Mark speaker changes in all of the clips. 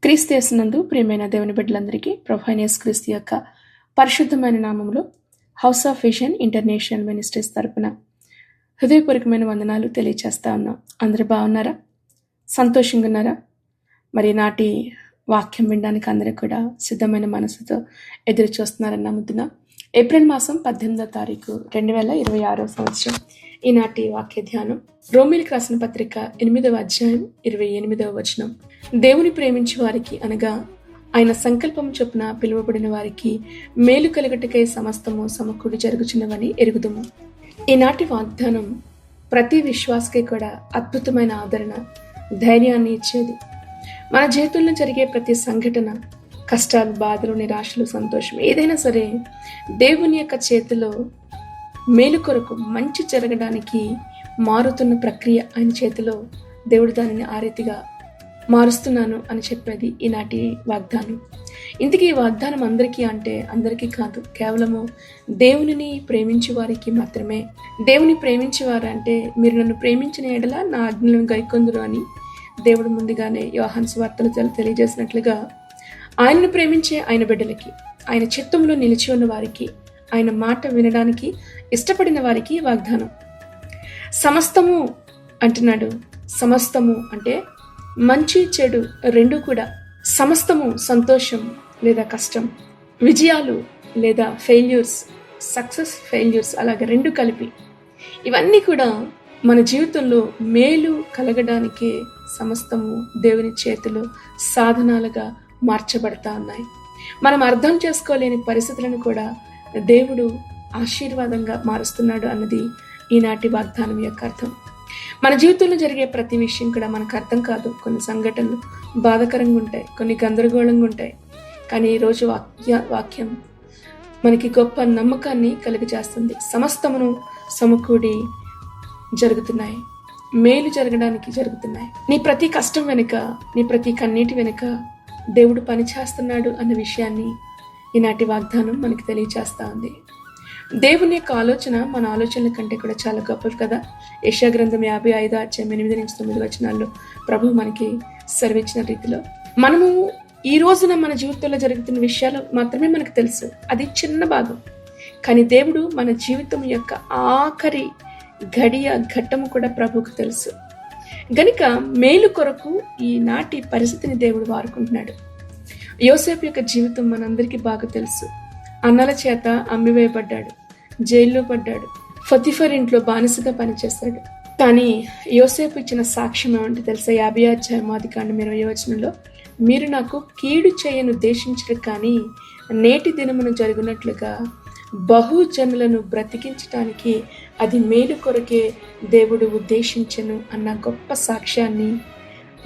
Speaker 1: క్రీస్తు యేసునందు ప్రియమైన దేవుని బిడ్డలందరికీ ప్రభు అయిన యేసుక్రీస్తు యొక్క పరిశుద్ధమైన నామములో house of vision international ministries తరపున హృదయపూర్వకమైన వందనాలు తెలియచేస్తా ఉన్నాం. అందరూ బాగున్నారా? సంతోషంగా ఉన్నారా? మరి నాటి వాక్యం వినడానికి అందరూ కూడా సిద్ధమైన మనసుతో ఎదురు చూస్తున్నారని నమ్ముతున్నా. ఏప్రిల్ మాసం 18వ తారీఖు 2026 సంవత్సరం ఈనాటి వాక్య ధ్యానం రోమీలకు రాసిన పత్రిక 8వ అధ్యాయం 28వ వచనం. దేవుని ప్రేమించి వారికి అనగా ఆయన సంకల్పం చొప్పున పిలువబడిన వారికి మేలు కలుగటకై సమస్తము సమకూడి జరుగుచున్నవని ఎరుగుదుము. ఈనాటి వాగ్దానం ప్రతి విశ్వాసకి కూడా అద్భుతమైన ఆదరణ, ధైర్యాన్ని ఇచ్చేది. మన జీవితంలో జరిగే ప్రతి సంఘటన, కష్టాలు, బాధలు, నిరాశలు, సంతోషం ఏదైనా సరే దేవుని యొక్క చేతిలో మేలు కొరకు మంచి జరగడానికి మారుతున్న ప్రక్రియ. ఆయన చేతిలో దేవుడు దానిని ఆ రీతిగా మారుస్తున్నాను అని చెప్పేది ఈనాటి వాగ్దానం. ఇందుకే ఈ వాగ్దానం అందరికీ అంటే అందరికీ కాదు, కేవలము దేవునిని ప్రేమించే వారికి మాత్రమే. దేవుని ప్రేమించేవారు అంటే మీరు నన్ను ప్రేమించిన ఎడల నా ఆజ్ఞలను గైకొందురు అని దేవుడు ముందుగానే యోహాను సువార్తలో తెలియజేసినట్లుగా ఆయనను ప్రేమించే ఆయన బిడ్డలకి, ఆయన చిత్తంలో నిలిచి ఉన్న వారికి, ఆయన మాట వినడానికి ఇష్టపడిన వారికి వాగ్దానం. సమస్తము అంటున్నాడు. సమస్తము అంటే మంచి చెడు రెండు కూడా. సమస్తము సంతోషం లేదా కష్టం, విజయాలు లేదా ఫెయిల్యూర్స్, సక్సెస్ ఫెయిల్యూర్స్, అలాగే రెండు కలిపి ఇవన్నీ కూడా మన జీవితంలో మేలు కలగడానికే సమస్తము దేవుని చేతిలో సాధనాలుగా మార్చబడతా ఉన్నాయి. మనం అర్థం చేసుకోలేని పరిస్థితులను కూడా దేవుడు ఆశీర్వాదంగా మారుస్తున్నాడు అన్నది ఈనాటి వాగ్దానం యొక్క అర్థం. మన జీవితంలో జరిగే ప్రతి విషయం కూడా మనకు అర్థం కాదు. కొన్ని సంఘటనలు బాధాకరంగా ఉంటాయి, కొన్ని గందరగోళంగా ఉంటాయి. కానీ ఈరోజు వాక్యం మనకి గొప్ప నమ్మకాన్ని కలుగజేస్తుంది. సమస్తమును సమకూడి జరుగుతున్నాయి, మేలు జరగడానికి జరుగుతున్నాయి. నీ ప్రతి కష్టం వెనుక, నీ ప్రతి కన్నీటి వెనుక దేవుడు పని చేస్తున్నాడు అన్న విషయాన్ని ఈనాటి వాగ్దానం మనకి తెలియచేస్తా ఉంది. దేవుని యొక్క ఆలోచన మన ఆలోచనల కంటే కూడా చాలా గొప్పది కదా. యెషయా గ్రంథం 55 అధ్యాయం 8-9 వచనాల్లో ప్రభు మనకి సెలవిచ్చిన రీతిలో మనము ఈ రోజున మన జీవితంలో జరుగుతున్న విషయాలు మాత్రమే మనకు తెలుసు. అది చిన్న భాగం. కానీ దేవుడు మన జీవితం యొక్క ఆఖరి గడియ ఘట్టము కూడా ప్రభువుకు తెలుసు. గనుక మేలు కొరకు ఈనాటి పరిస్థితిని దేవుడు వాడుకుంటున్నాడు. యోసేపు యొక్క జీవితం మనందరికీ బాగా తెలుసు. అన్నల చేత అమ్మివేయబడ్డాడు, జైల్లో పడ్డాడు, ఫతిఫర్ ఇంట్లో బానిసగా పనిచేస్తాడు. కానీ యోసేపు ఇచ్చిన సాక్ష్యం ఏమంటే తెలుసా? 50 అధ్యాయం 20వ వచనంలో, మీరు నాకు కీడు చేయను ఉద్దేశించరు, కానీ నేటి దినమును జరుగునట్లుగా బహుజనులను బ్రతికించటానికి అది మేలు కొరకే దేవుడు ఉద్దేశించను అన్న గొప్ప సాక్ష్యాన్ని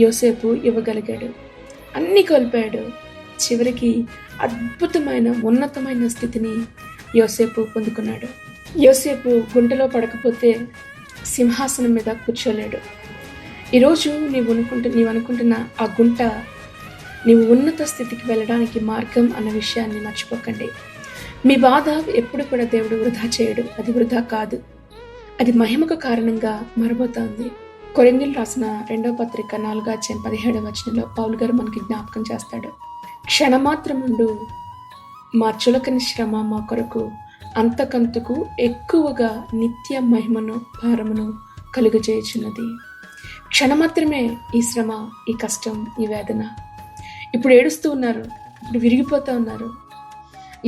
Speaker 1: యోసేపు ఇవ్వగలిగాడు. అన్ని కోల్పోయాడు. చివరికి అద్భుతమైన ఉన్నతమైన స్థితిని యోసేపు పొందుకున్నాడు. యోసేపు గుంటలో పడకపోతే సింహాసనం మీద కూర్చోలేడు. ఈరోజు నీవు అనుకుంటున్న ఆ గుంట నీవు ఉన్నత స్థితికి వెళ్ళడానికి మార్గం అన్న విషయాన్ని మర్చిపోకండి. మీ బాధ ఎప్పుడు కూడా దేవుడు వృధా చేయడు. అది వృధా కాదు, అది మహిమకు కారణంగా మారబోతోంది. కొరింథీయులు రాసిన 2వ పత్రిక 4వ అధ్యాయం 17వ వచనంలో పౌలు గారు మనకి జ్ఞాపకం చేస్తాడు. క్షణమాత్రముండు మా చులకని శ్రమ మా కొరకు అంతకంతకు ఎక్కువగా నిత్య మహిమను భారమును కలుగజేయుచున్నది. క్షణమాత్రమే ఈ శ్రమ, ఈ కష్టం, ఈ వేదన. ఇప్పుడు ఏడుస్తూ ఉన్నారు, ఇప్పుడు విరిగిపోతూ ఉన్నారు.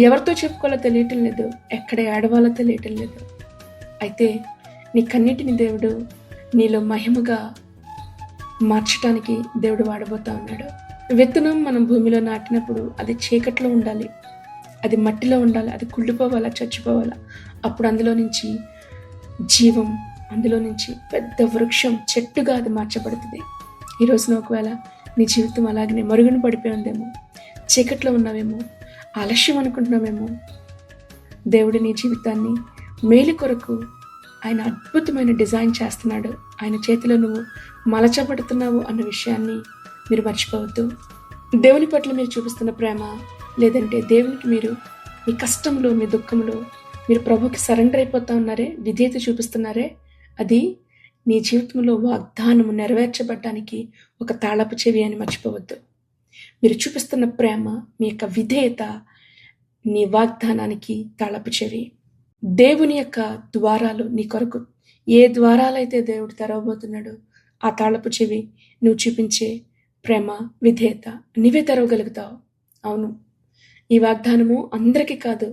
Speaker 1: ఎవరితో చెప్పుకోవాలో తెలియటం లేదు, ఎక్కడ ఏడవాలో తెలియటం లేదు. అయితే నీ కన్నిటిని దేవుడు నీలో మహిమగా మార్చడానికి దేవుడు వాడబోతా ఉన్నాడు. విత్తనం మనం భూమిలో నాటినప్పుడు అది చీకట్లో ఉండాలి, అది మట్టిలో ఉండాలి, అది కుళ్ళిపోవాలా, చచ్చిపోవాలా. అప్పుడు అందులో నుంచి జీవం, అందులో నుంచి పెద్ద వృక్షం, చెట్టుగా అది మార్చబడుతుంది. ఈ రోజున ఒకవేళ నీ జీవితం అలాగనే మరుగున పడిపోయి ఉందేమో, చీకట్లో ఉన్నావేమో, ఆలస్యం అనుకుంటున్నామేమో, దేవుడు నీ జీవితాన్ని మేలు కొరకు ఆయన అద్భుతమైన డిజైన్ చేస్తున్నాడు. ఆయన చేతిలో నువ్వు మలచబడుతున్నావు అన్న విషయాన్ని మీరు మర్చిపోవద్దు. దేవుని పట్ల మీరు చూపిస్తున్న ప్రేమ, లేదంటే దేవునికి మీరు మీ కష్టంలో, మీ దుఃఖంలో మీరు ప్రభుకి సరెండర్ అయిపోతా ఉన్నారే, విధేయత చూపిస్తున్నారే, అది నీ జీవితంలో వాగ్దానము నెరవేర్చబడ్డానికి ఒక తాళపు చెవి అని మర్చిపోవద్దు. మీరు చూపిస్తున్న ప్రేమ, మీ యొక్క విధేయత, నీ వాగ్దానానికి తాళపు చెవి. దేవుని యొక్క ద్వారాలు నీ కొరకు ఏ ద్వారాలైతే దేవుడు తెరవబోతున్నాడో ఆ తాళపు చెవి నువ్వు చూపించే ప్రేమ, విధేయత నీవే తెరవగలుగుతావు. అవును, ఈ వాగ్దానము అందరికీ కాదు,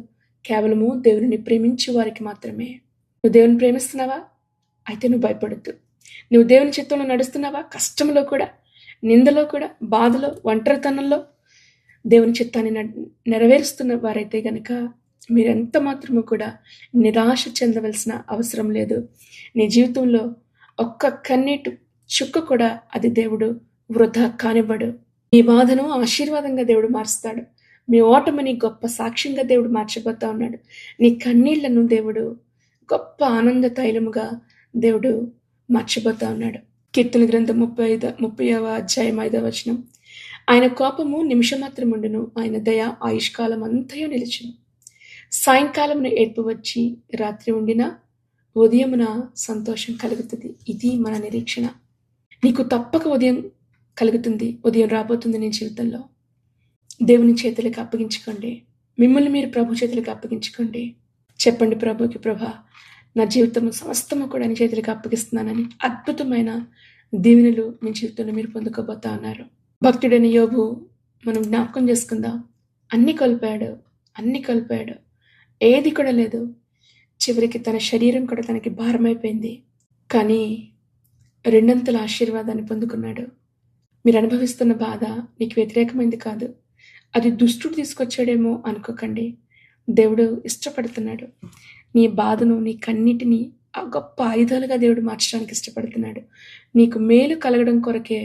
Speaker 1: కేవలము దేవుని ప్రేమించే వారికి మాత్రమే. నువ్వు దేవుని ప్రేమిస్తున్నావా? అయితే నువ్వు భయపడద్దు. నువ్వు దేవుని చిత్తంలో నడుస్తున్నావా? కష్టంలో కూడా, నిందలో కూడా, బాధలో, ఒంటరితనంలో దేవుని చిత్తాన్ని నెరవేరుస్తున్న వారైతే గనక మీరెంత మాత్రము కూడా నిరాశ చెందవలసిన అవసరం లేదు. నీ జీవితంలో ఒక్క కన్నీటి చుక్క కూడా అది దేవుడు వృధా కానివ్వడు. మీ బాధను ఆశీర్వాదంగా దేవుడు మారుస్తాడు. మీ ఓటమిని గొప్ప సాక్ష్యంగా దేవుడు మార్చబోతా ఉన్నాడు. నీ కన్నీళ్లను దేవుడు గొప్ప ఆనంద తైలముగా దేవుడు మార్చబోతా ఉన్నాడు. కీర్తన గ్రంథం 30వ అధ్యాయం 5వ వచనం. ఆయన కోపము నిమిషమాత్రముండును, ఆయన దయ ఆయుష్కాలం అంతయు నిలిచును. సాయంకాలమున ఏడ్పు వచ్చి రాత్రి ఉండిన ఉదయమున సంతోషం కలుగుతుంది. ఇది మన నిరీక్షణ. నీకు తప్పక ఉదయం కలుగుతుంది, ఉదయం రాబోతుంది నీ జీవితంలో. దేవుని చేతులకు అప్పగించుకోండి. మిమ్మల్ని మీరు ప్రభు చేతులకు అప్పగించుకోండి. చెప్పండి ప్రభుకి, ప్రభా, నా జీవితం సమస్తము కూడా నీ చేతులకు అప్పగిస్తున్నానని. అద్భుతమైన దీవెనలు మీ జీవితంలో మీరు పొందుకోబోతా ఉన్నారు. భక్తుడైన యోబు మనం జ్ఞాపకం చేసుకుందాం. అన్ని కోల్పోయాడు, ఏది కూడా లేదు. చివరికి తన శరీరం కూడా తనకి భారమైపోయింది. కానీ రెండంతల ఆశీర్వాదాన్ని పొందుకున్నాడు. మీరు అనుభవిస్తున్న బాధ నీకు వ్యతిరేకమైంది కాదు, అది దుష్టుడు తీసుకొచ్చాడేమో అనుకోకండి. దేవుడు ఇష్టపడుతున్నాడు. నీ బాధను, నీ కన్నిటిని ఆ గొప్ప ఆయుధాలుగా దేవుడు మార్చడానికి ఇష్టపడుతున్నాడు. నీకు మేలు కలగడం కొరకే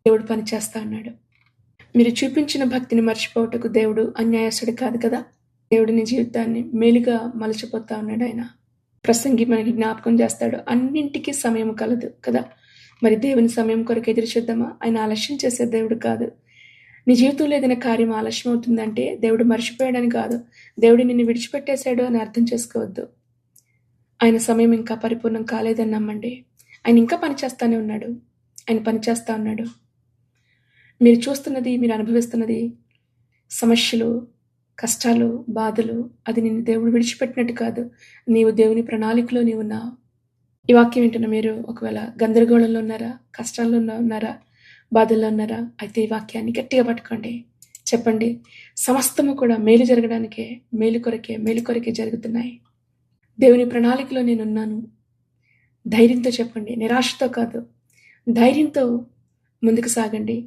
Speaker 1: దేవుడు పనిచేస్తా ఉన్నాడు. మీరు చూపించిన భక్తిని మర్చిపోవటకు దేవుడు అన్యాయస్తుడు కాదు కదా. దేవుడు నీ జీవితాన్ని మేలుగా మలచిపోతా ఉన్నాడు. ఆయన ప్రసంగి మనకి జ్ఞాపకం చేస్తాడు, అన్నింటికీ సమయం కలదు కదా. మరి దేవుని సమయం కొరకు ఎదురు చూద్దామా? ఆయన ఆలస్యం చేసే దేవుడు కాదు. నీ జీవితంలో ఏదైనా కార్యం ఆలస్యం అవుతుందంటే దేవుడు మర్చిపోయాడని కాదు, దేవుడు నిన్ను విడిచిపెట్టేశాడు అని అర్థం చేసుకోవద్దు. ఆయన సమయం ఇంకా పరిపూర్ణం కాలేదని నమ్మండి. ఆయన ఇంకా పనిచేస్తానే ఉన్నాడు. ఆయన పనిచేస్తా ఉన్నాడు. మీరు చూస్తున్నది, మీరు అనుభవిస్తున్నది సమస్యలు, కష్టాలు, బాధలు, అది నిన్ను దేవుడు విడిచిపెట్టినట్టు కాదు. నీవు దేవుని ప్రణాళికలో నీవు ఉన్నావు. ఈ వాక్యం వింటున్న మీరు ఒకవేళ గందరగోళంలో ఉన్నారా, కష్టాల్లో ఉన్నారా, బాధల్లో ఉన్నారా? అయితే ఈ వాక్యాన్ని గట్టిగా పట్టుకోండి. చెప్పండి, సమస్తము కూడా మేలు జరగడానికే, మేలు కొరకే జరుగుతున్నాయి. దేవుని ప్రణాళికలో నేనున్నాను. ధైర్యంతో చెప్పండి, నిరాశతో కాదు, ధైర్యంతో ముందుకు సాగండి.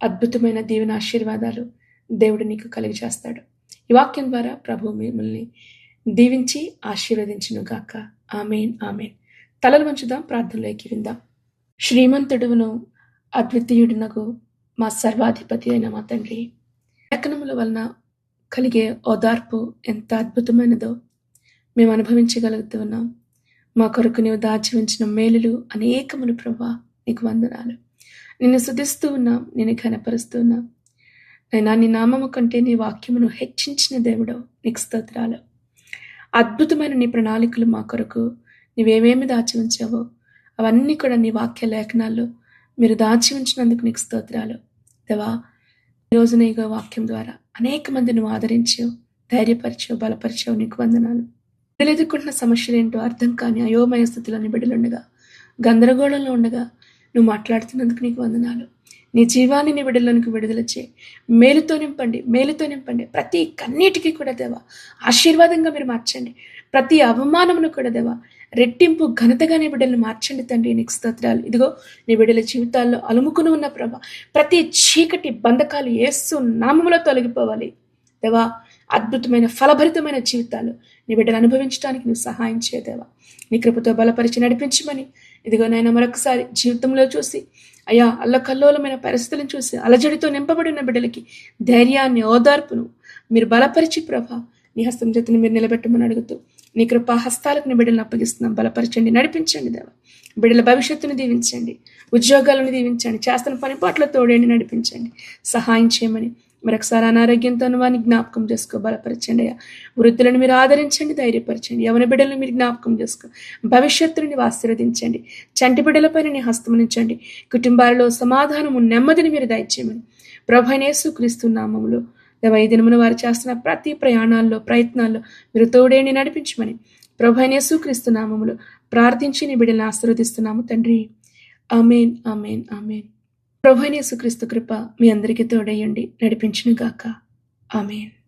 Speaker 1: అద్భుతమైన దీవెన ఆశీర్వాదాలు దేవుడు నీకు కలిగజేస్తాడు. ఈ వాక్యం ద్వారా ప్రభు మిమ్మల్ని దీవించి ఆశీర్వదించును గాక. ఆమేన్, ఆమేన్. తలలు వంచుదాం, ప్రార్థనలోకి విందాం. శ్రీమంతుడును అద్వితీయుడునగు మా సర్వాధిపతి అయిన మా తండ్రి, లేఖనముల వలన కలిగే ఓదార్పు ఎంత అద్భుతమైనదో మేము అనుభవించగలుగుతూ ఉన్నాం. మా కొరకు నీవు దాచి ఉంచిన మేలులు అనేకములు ప్రభా, నీకు వందనాలు. నిన్ను స్తుతిస్తూ ఉన్నాం, నిన్ను ఘనపరుస్తూ ఉన్నాం. నైనా నీ నామము కంటే నీ వాక్యమును హెచ్చించిన దేవుడు, నీకు స్తోత్రాలు. అద్భుతమైన నీ ప్రణాళికలు మా కొరకు నీవేమేమి దాచి ఉంచావో అవన్నీ కూడా నీ వాక్య లేఖనాల్లో మీరు దాచి ఉంచినందుకు నీకు స్తోత్రాలు. దేవా, ఈరోజు నీ వాక్యం ద్వారా అనేక మంది నువ్వు ఆదరించావు, ధైర్యపరిచావు, బలపరిచావు. నీకు వందనాలు. బిడ్డలు ఎదుర్కొంటున్న సమస్యలు ఏంటో అర్థం కాని అయోమయ స్థితిలోని బిడ్డలుండగా, గందరగోళంలో ఉండగా నువ్వు మాట్లాడుతున్నందుకు నీకు వందనాలు. నీ జీవాన్ని నీ బిడ్డలోనికి విడుదల చేయి. మేలుతో నింపండి. ప్రతి కన్నీటికి కూడా దేవా ఆశీర్వాదంగా మీరు మార్చండి. ప్రతి అవమానమును కూడా దేవా రెట్టింపు ఘనతగా నీ బిడ్డలను మార్చండి తండ్రి. నీకు స్తోత్రాలు. ఇదిగో నీ బిడ్డల జీవితాల్లో అలుముకుని ఉన్న ప్రభా, ప్రతి చీకటి బంధకాలు యేసు నామములో తొలగిపోవాలి దేవా. అద్భుతమైన ఫలభరితమైన జీవితాలు నీ బిడ్డలు అనుభవించడానికి నువ్వు సహాయం చేయదేవా. నీ కృపతో బలపరిచి నడిపించమని ఇదిగో నాయన మరొకసారి జీవితంలో చూసి అయ్యా అల్లకల్లోలమైన పరిస్థితులను చూసి అలజడితో నింపబడిన బిడ్డలకి ధైర్యాన్ని, ఓదార్పును మీరు బలపరిచి ప్రభా నీ హస్తం చేతిని మీరు నిలబెట్టమని అడుగుతూ నీ కృపా హస్తాలకు నీ బిడ్డలను అప్పగిస్తున్నాం. బలపరచండి, నడిపించండి దేవా. బిడ్డల భవిష్యత్తును దీవించండి, ఉద్యోగాలను దీవించండి, చేస్తున్న పని పాటలు తోడేండి, నడిపించండి, సహాయం చేయమని మరొకసారి అనారోగ్యంతో వారిని జ్ఞాపకం చేసుకో, బలపరచండి అయ్యా. వృద్ధులను మీరు ఆదరించండి, ధైర్యపరచండి. యవన బిడ్డలను మీరు జ్ఞాపకం చేసుకో, భవిష్యత్తును నీవు ఆశీర్వదించండి. చంటి బిడ్డలపైన నీ హస్తం ఉంచండి. కుటుంబాలలో సమాధానము, నెమ్మదిని మీరు దయచేయమని ప్రభువైన యేసుక్రీస్తు నామములో దేవా ఈ దినమున వారు చేస్తున్న ప్రతి ప్రయాణాల్లో ప్రయత్నాల్లో మీరు తోడేండి నడిపించమని ప్రభువైన యేసుక్రీస్తు నామములో ప్రార్థించి నీ బిడ్డలను ఆశీర్వదిస్తున్నాము తండ్రి. ఆమేన్, ఆమేన్, ఆమేన్. ప్రభువైన యేసుక్రీస్తు కృప మీ అందరికీ తోడయ్యండి నడిపించును గాక. ఆమేన్.